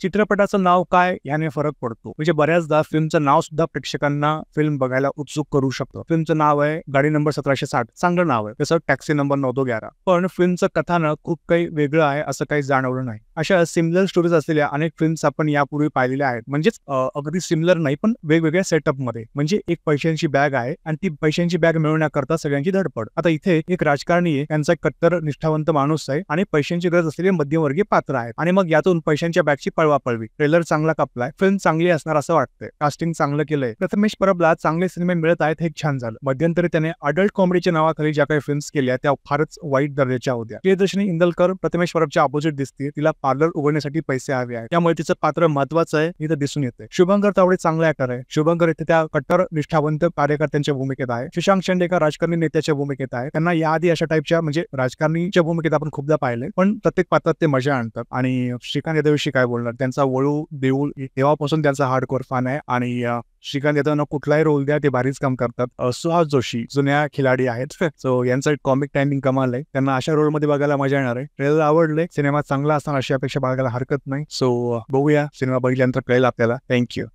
चित्रपटाचं नाव काय याने फरक पडतो. म्हणजे बऱ्याचदा फिल्मचं नाव सुद्धा प्रेक्षकांना फिल्म बघायला उत्सुक करू शकतं. फिल्मचं नाव आहे गाडी नंबर 1760, चांगलं नाव आहे, तसं टॅक्सी नंबर 911. पण फिल्मचं कथानक खूप काही वेगळं आहे असं काही जाणवलं नाही. अशा सिमिलर स्टोरीज असलेल्या अनेक फिल्म्स आपण यापूर्वी पाहिलेल्या आहेत. म्हणजेच अगदी सिमिलर नाही पण वेगवेगळ्या सेटअपमध्ये. म्हणजे एक पैशांची बॅग आहे आणि ती पैशांची बॅग मिळवण्याकरता सगळ्यांची धडपड. आता इथे एक राजकारणी आहे, त्यांचा एक कट्टर निष्ठावंत माणूस आहे आणि पैशांची गरज असलेले मध्यमवर्गीय पात्र आहेत आणि मग यातून पैशांच्या बॅगची पळवापळवी. ट्रेलर चांगला कापलाय, फिल्म चांगली असणार असं वाटतंय, कास्टिंग चांगलं केलंय. प्रथमेश परबला चांगले सिनेमे मिळत आहेत हे छान झालं. मध्यंतरी त्याने अडल्ट कॉमेडीच्या नावाखाली ज्या काही फिल्म्स केल्या त्या फारच वाईट दर्जाच्या होत्या. प्रियदर्शनी इंदलकर प्रथमेश परबच्या ऑपोजिट दिसते. तिला पार्लर उघडण्यासाठी पैसे हवे आहेत, त्यामुळे तिचं पात्र महत्वाचं आहे इथं दिसून येते. शुभंकर तावडे चांगला ऍक्टर आहे. शुभंकर इथे त्या कट्टर निष्ठावंत कार्यकर्त्यांच्या भूमिकेत आहे. शशांक शेंडेकर राजकारणी नेत्याच्या भूमिकेत आहे. त्यांना याआधी अशा टाईपच्या म्हणजे राजकारणीच्या भूमिकेत आपण खूपदा पाहिले, पण प्रत्येक पात्रात ते मजा आणतात. आणि श्रीकांत यादवशी काय बोलणार, त्यांचा वळू देऊळ तेव्हापासून त्यांचा हार्डकोर फॅन आहे आणि श्रीकांत यादवना कुठलाही रोल द्या ते भारीच काम करतात. सुहास जोशी जुन्या खिलाडी आहेत, सो यांचं कॉमिक टायमिंग कमाल आहे. त्यांना अशा रोल मध्ये बघायला मजा येणार आहे. ट्रेलर आवडले, सिनेमा चांगला असताना अशी अपेक्षा बघायला हरकत नाही. सो बघूया, सिनेमा बघितल्यानंतर कळेल आपल्याला. थँक्यू.